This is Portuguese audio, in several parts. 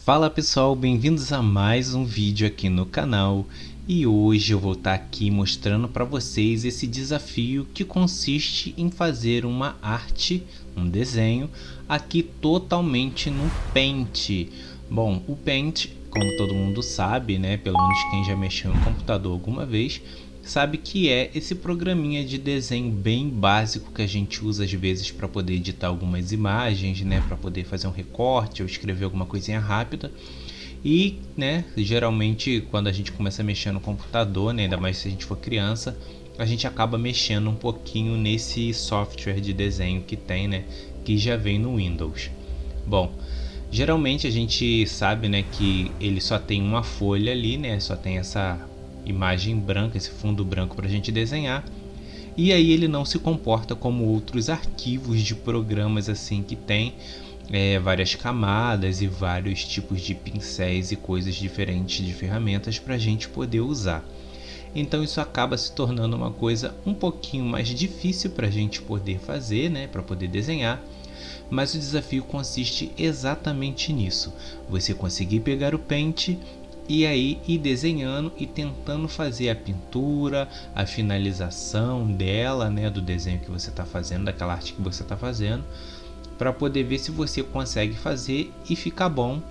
Fala pessoal, bem-vindos a mais um vídeo aqui no canal e hoje eu vou estar aqui mostrando para vocês esse desafio que consiste em fazer uma arte, um desenho aqui totalmente no Paint. Bom, o Paint, como todo mundo sabe, né, pelo menos quem já mexeu em computador alguma vez, sabe que é esse programinha de desenho bem básico que a gente usa às vezes para poder editar algumas imagens, né, para poder fazer um recorte ou escrever alguma coisinha rápida. E, né, geralmente quando a gente começa a mexer no computador, né, ainda mais se a gente for criança, a gente acaba mexendo um pouquinho nesse software de desenho que tem, né, que já vem no Windows. Bom, geralmente a gente sabe, né, que ele só tem uma folha ali, né, só tem essa imagem branca, esse fundo branco para a gente desenhar. E aí ele não se comporta como outros arquivos de programas assim que tem várias camadas e vários tipos de pincéis e coisas diferentes de ferramentas para a gente poder usar. Então isso acaba se tornando uma coisa um pouquinho mais difícil para a gente poder fazer, né, para poder desenhar. Mas o desafio consiste exatamente nisso: você conseguir pegar o Paint e aí ir desenhando e tentando fazer a pintura, a finalização dela, né, do desenho que você está fazendo, daquela arte que você está fazendo, para poder ver se você consegue fazer e ficar bom,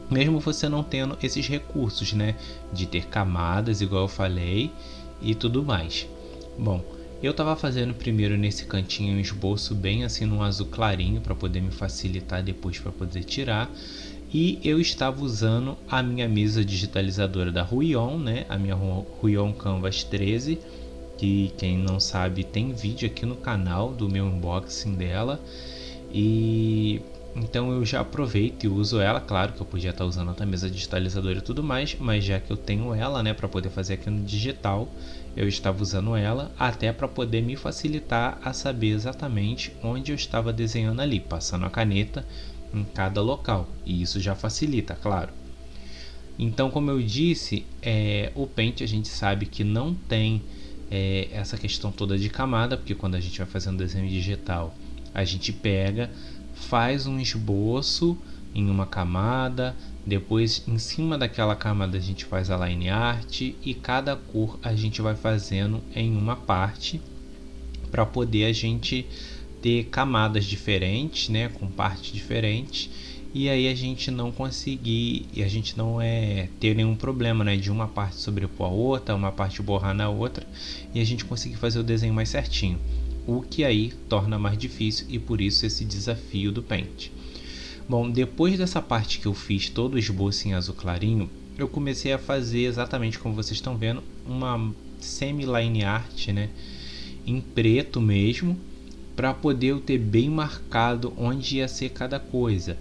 mesmo você não tendo esses recursos, né, de ter camadas, igual eu falei, e tudo mais. Bom, eu estava fazendo primeiro nesse cantinho um esboço bem assim num azul clarinho para poder me facilitar depois para poder tirar. E eu estava usando a minha mesa digitalizadora da Huion, né? A minha Huion Canvas 13, que quem não sabe tem vídeo aqui no canal do meu unboxing dela. E então eu já aproveito e uso ela. Claro que eu podia estar usando outra mesa digitalizadora e tudo mais, mas já que eu tenho ela, né, para poder fazer aqui no digital, eu estava usando ela até para poder me facilitar a saber exatamente onde eu estava desenhando ali, passando a caneta em cada local, e isso já facilita, claro. Então, como eu disse, o Paint a gente sabe que não tem essa questão toda de camada, porque quando a gente vai fazendo desenho digital, a gente pega, faz um esboço em uma camada, depois em cima daquela camada a gente faz a line art e cada cor a gente vai fazendo em uma parte para poder a gente ter camadas diferentes, né, com partes diferentes, e aí a gente não conseguir, e a gente não ter nenhum problema, né, de uma parte sobrepor a outra, uma parte borrar na outra, e a gente conseguir fazer o desenho mais certinho, o que aí torna mais difícil, e por isso esse desafio do Paint. Bom, depois dessa parte que eu fiz todo o esboço em azul clarinho, eu comecei a fazer exatamente como vocês estão vendo, uma semi-line art, né, em preto mesmo, para poder eu ter bem marcado onde ia ser cada coisa,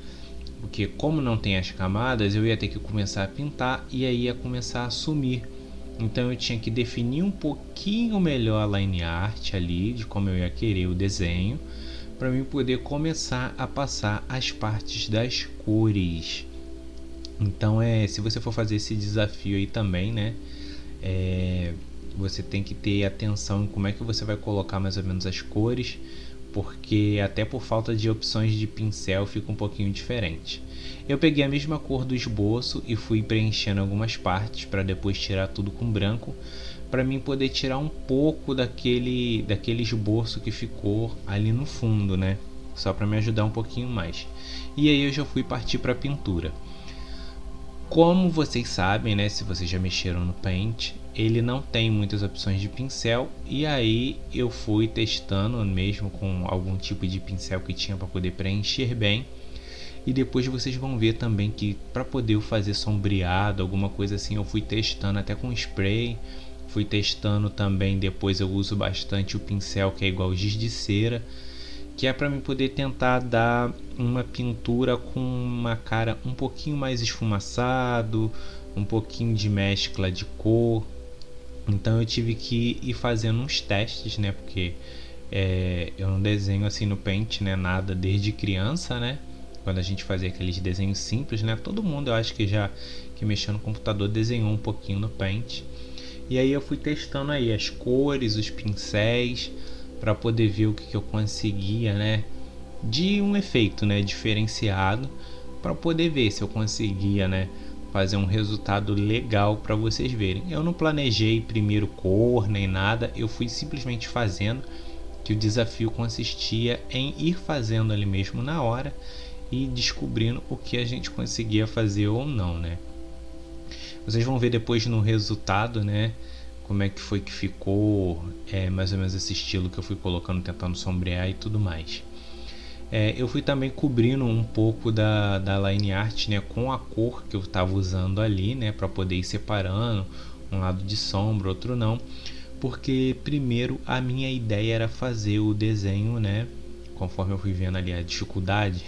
porque como não tem as camadas, eu ia ter que começar a pintar e aí ia começar a sumir. Então eu tinha que definir um pouquinho melhor a line art ali, de como eu ia querer o desenho, para mim poder começar a passar as partes das cores. Então se você for fazer esse desafio aí também, né, você tem que ter atenção em como é que você vai colocar mais ou menos as cores, porque até por falta de opções de pincel fica um pouquinho diferente. Eu peguei a mesma cor do esboço e fui preenchendo algumas partes para depois tirar tudo com branco, para mim poder tirar um pouco daquele esboço que ficou ali no fundo, né? Só para me ajudar um pouquinho mais. E aí eu já fui partir para a pintura. Como vocês sabem, né, se vocês já mexeram no Paint, ele não tem muitas opções de pincel, e aí eu fui testando mesmo com algum tipo de pincel que tinha para poder preencher bem. E depois vocês vão ver também que para poder fazer sombreado, alguma coisa assim, eu fui testando até com spray, fui testando também. Depois eu uso bastante o pincel que é igual giz de cera, que é para mim poder tentar dar uma pintura com uma cara um pouquinho mais esfumaçado, um pouquinho de mescla de cor. Então eu tive que ir fazendo uns testes, né, porque eu não desenho assim no Paint, né, nada desde criança, né, quando a gente fazia aqueles desenhos simples, né? Todo mundo, eu acho que já que mexeu no computador desenhou um pouquinho no Paint. E aí eu fui testando aí as cores, os pincéis, para poder ver o que eu conseguia, né? De um efeito, né? Diferenciado, para poder ver se eu conseguia, né? Fazer um resultado legal para vocês verem. Eu não planejei primeiro cor nem nada, eu fui simplesmente fazendo, que o desafio consistia em ir fazendo ali mesmo na hora e descobrindo o que a gente conseguia fazer ou não, né? Vocês vão ver depois no resultado, né? Como é que foi que ficou, mais ou menos esse estilo que eu fui colocando, tentando sombrear e tudo mais. Eu fui também cobrindo um pouco da line art, né, com a cor que eu estava usando ali, né, para poder ir separando um lado de sombra, outro não, porque primeiro a minha ideia era fazer o desenho, né, conforme eu fui vendo ali a dificuldade,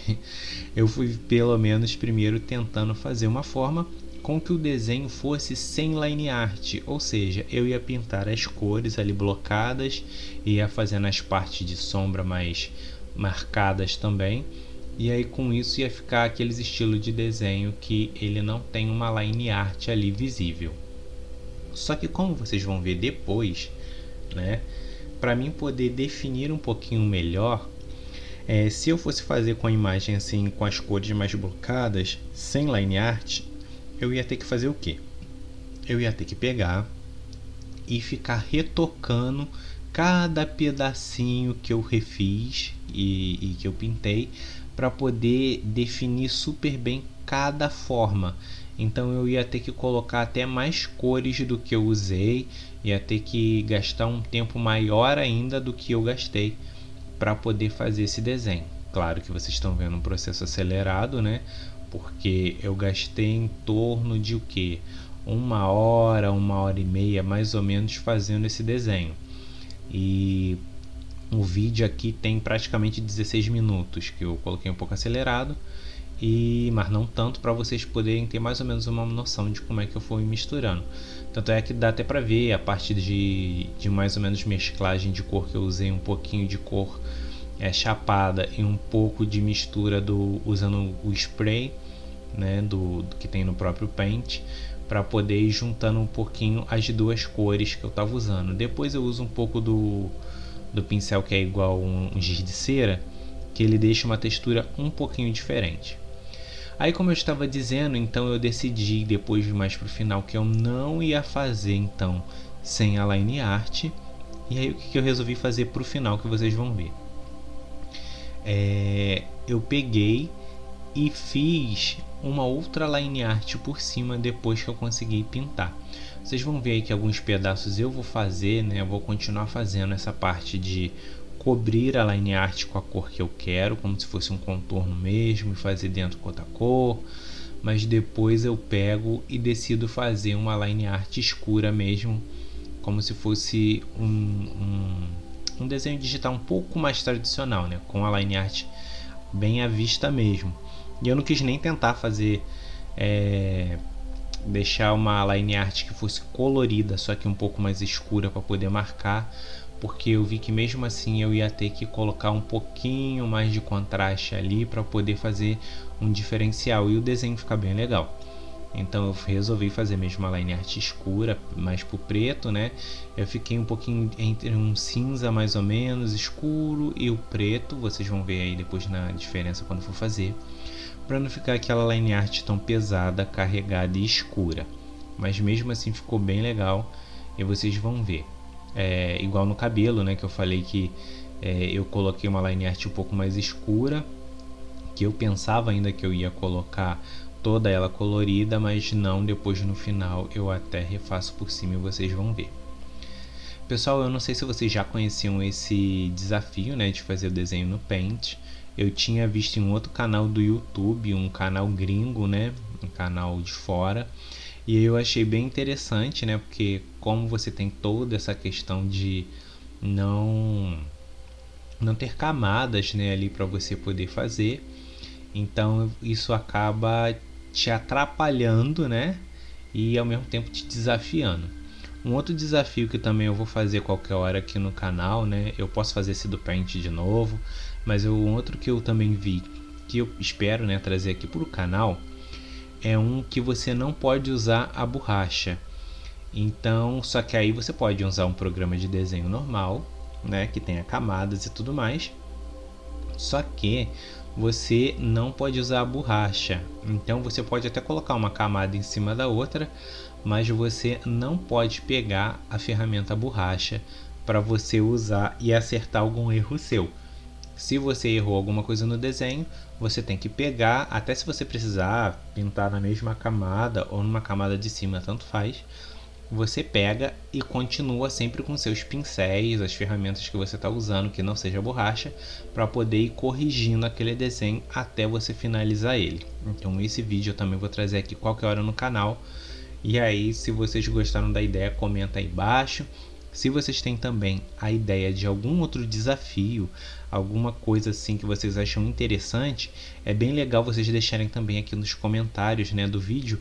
eu fui pelo menos primeiro tentando fazer uma forma com que o desenho fosse sem line art, ou seja, eu ia pintar as cores ali blocadas, ia fazendo as partes de sombra mais marcadas também, e aí com isso ia ficar aqueles estilos de desenho que ele não tem uma line art ali visível. Só que como vocês vão ver depois, né, para mim poder definir um pouquinho melhor, se eu fosse fazer com a imagem assim, com as cores mais blocadas, sem line art, eu ia ter que fazer o quê? Eu ia ter que pegar e ficar retocando cada pedacinho que eu refiz e que eu pintei para poder definir super bem cada forma. Então eu ia ter que colocar até mais cores do que eu usei, ia ter que gastar um tempo maior ainda do que eu gastei para poder fazer esse desenho. Claro que vocês estão vendo um processo acelerado, né? Porque eu gastei em torno de o que? Uma hora e meia mais ou menos fazendo esse desenho. E o vídeo aqui tem praticamente 16 minutos, que eu coloquei um pouco acelerado, mas não tanto, para vocês poderem ter mais ou menos uma noção de como é que eu fui misturando. Tanto é que dá até para ver a parte de mais ou menos mesclagem de cor, que eu usei um pouquinho de cor chapada e um pouco de mistura usando o spray, né, do que tem no próprio Paint, para poder ir juntando um pouquinho as duas cores que eu estava usando. Depois eu uso um pouco do pincel que é igual um giz de cera, que ele deixa uma textura um pouquinho diferente. Aí, como eu estava dizendo, então eu decidi depois mais pro final que eu não ia fazer então sem a line art. E aí o que eu resolvi fazer pro final, que vocês vão ver. Eu peguei e fiz uma outra line art por cima depois que eu consegui pintar. Vocês vão ver aí que alguns pedaços eu vou fazer, né? Eu vou continuar fazendo essa parte de cobrir a line art com a cor que eu quero, como se fosse um contorno mesmo, e fazer dentro com outra cor. Mas depois eu pego e decido fazer uma line art escura mesmo, como se fosse um desenho digital um pouco mais tradicional, né? Com a line art bem à vista mesmo. E eu não quis nem tentar fazer deixar uma line art que fosse colorida, só que um pouco mais escura, para poder marcar, porque eu vi que mesmo assim eu ia ter que colocar um pouquinho mais de contraste ali para poder fazer um diferencial e o desenho ficar bem legal. Então eu resolvi fazer mesmo uma line art escura, mais pro preto, né? Eu fiquei um pouquinho entre um cinza mais ou menos escuro e o preto. Vocês vão ver aí depois na diferença quando for fazer, para não ficar aquela line art tão pesada, carregada e escura. Mas mesmo assim ficou bem legal e vocês vão ver. Igual no cabelo, né? Que eu falei que eu coloquei uma line art um pouco mais escura, que eu pensava ainda que eu ia colocar toda ela colorida, mas não, depois no final eu até refaço por cima e vocês vão ver. Pessoal, eu não sei se vocês já conheciam esse desafio, né, de fazer o desenho no Paint. Eu tinha visto em um outro canal do YouTube, um canal gringo, né, um canal de fora, e eu achei bem interessante, né, porque como você tem toda essa questão de não ter camadas, né, ali para você poder fazer, então isso acaba te atrapalhando, né? E ao mesmo tempo te desafiando. Um outro desafio que também eu vou fazer qualquer hora aqui no canal, né? Eu posso fazer esse do Paint de novo, mas um outro que eu também vi que eu espero, né, trazer aqui para o canal é um que você não pode usar a borracha. Então, só que aí você pode usar um programa de desenho normal, né, que tenha camadas e tudo mais. Só que você não pode usar a borracha. Então você pode até colocar uma camada em cima da outra, mas você não pode pegar a ferramenta borracha para você usar e acertar algum erro seu. Se você errou alguma coisa no desenho, você tem que pegar, até se você precisar pintar na mesma camada ou numa camada de cima, tanto faz. Você pega e continua sempre com seus pincéis, as ferramentas que você está usando, que não seja borracha, para poder ir corrigindo aquele desenho até você finalizar ele. Então esse vídeo eu também vou trazer aqui qualquer hora no canal. E aí, se vocês gostaram da ideia, comenta aí embaixo. Se vocês têm também a ideia de algum outro desafio, alguma coisa assim que vocês acham interessante, é bem legal vocês deixarem também aqui nos comentários, né, do vídeo,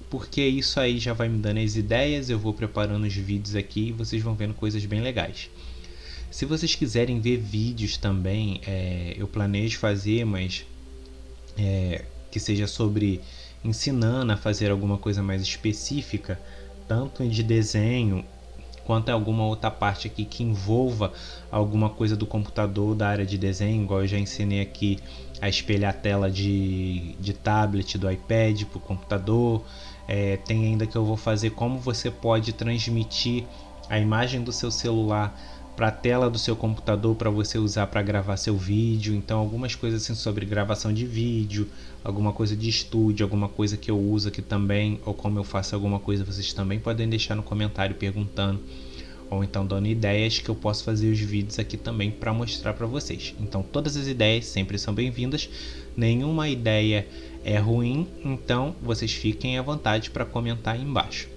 porque isso aí já vai me dando as ideias, eu vou preparando os vídeos aqui e vocês vão vendo coisas bem legais. Se vocês quiserem ver vídeos também, eu planejo fazer, mas que seja sobre ensinando a fazer alguma coisa mais específica, tanto de desenho quanto alguma outra parte aqui que envolva alguma coisa do computador, da área de desenho, igual eu já ensinei aqui a espelhar a tela de tablet, do iPad para o computador. Tem ainda que eu vou fazer como você pode transmitir a imagem do seu celular para a tela do seu computador para você usar para gravar seu vídeo. Então algumas coisas assim sobre gravação de vídeo, alguma coisa de estúdio, alguma coisa que eu uso aqui também, ou como eu faço alguma coisa, vocês também podem deixar no comentário perguntando, ou então dando ideias que eu posso fazer os vídeos aqui também para mostrar para vocês. Então todas as ideias sempre são bem-vindas, nenhuma ideia é ruim, então vocês fiquem à vontade para comentar aí embaixo.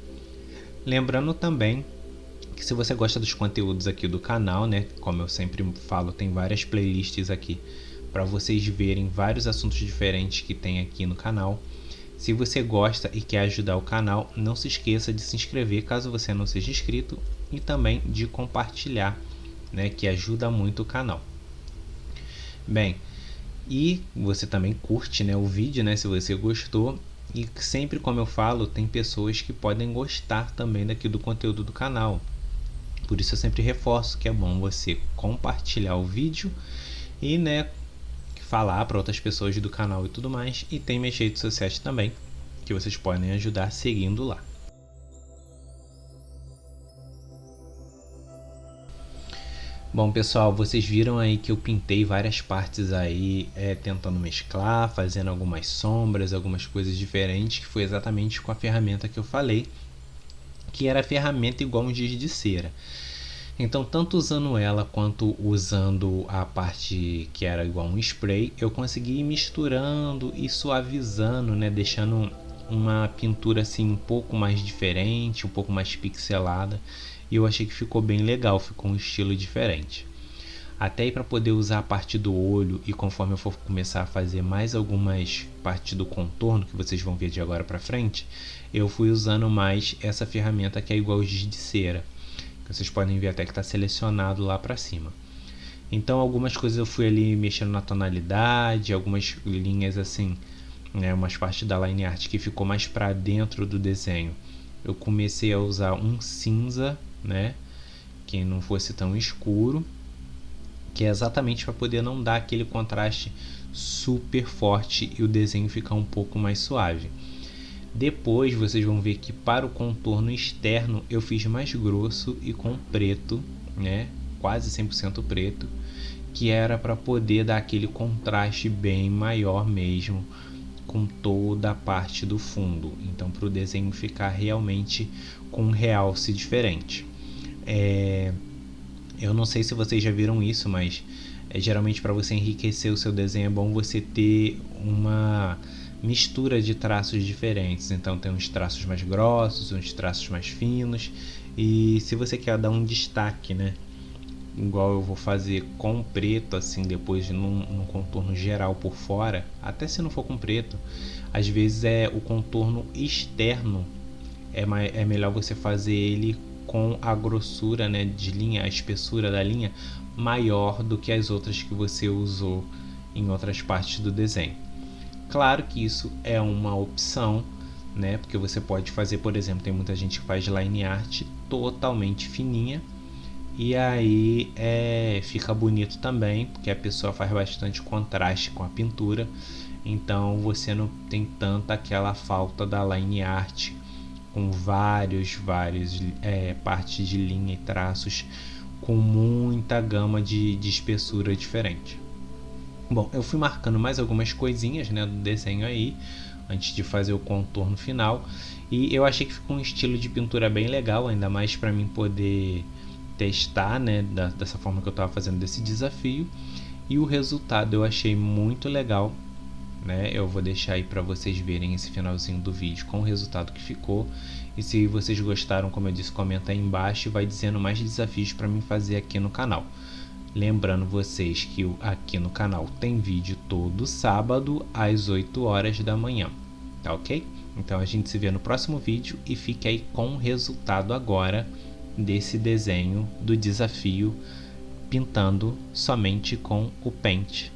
Lembrando também que se você gosta dos conteúdos aqui do canal, né, como eu sempre falo, tem várias playlists aqui para vocês verem vários assuntos diferentes que tem aqui no canal. Se você gosta e quer ajudar o canal, não se esqueça de se inscrever caso você não seja inscrito e também de compartilhar, né, que ajuda muito o canal. Bem, e você também curte, né, o vídeo, né, se você gostou. E sempre, como eu falo, tem pessoas que podem gostar também daqui do conteúdo do canal. Por isso eu sempre reforço que é bom você compartilhar o vídeo e, né, falar para outras pessoas do canal e tudo mais. E tem minhas redes sociais também, que vocês podem ajudar seguindo lá. Bom, pessoal, vocês viram aí que eu pintei várias partes aí, tentando mesclar, fazendo algumas sombras, algumas coisas diferentes, que foi exatamente com a ferramenta que eu falei, que era a ferramenta igual um giz de cera. Então, tanto usando ela quanto usando a parte que era igual um spray, eu consegui ir misturando e suavizando, né, deixando uma pintura assim um pouco mais diferente, um pouco mais pixelada, e eu achei que ficou bem legal, ficou um estilo diferente. Até aí para poder usar a parte do olho, e conforme eu for começar a fazer mais algumas partes do contorno que vocês vão ver de agora para frente, eu fui usando mais essa ferramenta que é igual giz de cera. Vocês podem ver até que está selecionado lá para cima. Então algumas coisas eu fui ali mexendo na tonalidade, algumas linhas assim, né, umas partes da line art que ficou mais para dentro do desenho. Eu comecei a usar um cinza, né, que não fosse tão escuro, que é exatamente para poder não dar aquele contraste super forte e o desenho ficar um pouco mais suave. Depois vocês vão ver que para o contorno externo eu fiz mais grosso e com preto, né, quase 100% preto, que era para poder dar aquele contraste bem maior mesmo com toda a parte do fundo, então para o desenho ficar realmente com um realce diferente. Eu não sei se vocês já viram isso, mas geralmente para você enriquecer o seu desenho é bom você ter uma mistura de traços diferentes. Então tem uns traços mais grossos, uns traços mais finos, e se você quer dar um destaque, né, igual eu vou fazer com preto assim depois num contorno geral por fora, até se não for com preto, às vezes o contorno externo é melhor você fazer ele com a grossura, né, de linha, a espessura da linha maior do que as outras que você usou em outras partes do desenho. Claro que isso é uma opção, né? Porque você pode fazer, por exemplo, tem muita gente que faz line art totalmente fininha e aí fica bonito também, porque a pessoa faz bastante contraste com a pintura, então você não tem tanta aquela falta da line art com vários partes de linha e traços com muita gama de espessura diferente. Bom, eu fui marcando mais algumas coisinhas, né, do desenho aí, antes de fazer o contorno final, e eu achei que ficou um estilo de pintura bem legal, ainda mais para mim poder testar, né, dessa forma que eu estava fazendo desse desafio, e o resultado eu achei muito legal, né? Eu vou deixar aí para vocês verem esse finalzinho do vídeo com o resultado que ficou. E se vocês gostaram, como eu disse, comenta aí embaixo e vai dizendo mais desafios para mim fazer aqui no canal. Lembrando vocês que aqui no canal tem vídeo todo sábado às 8 horas da manhã, tá ok? Então a gente se vê no próximo vídeo e fique aí com o resultado agora desse desenho do desafio pintando somente com o Paint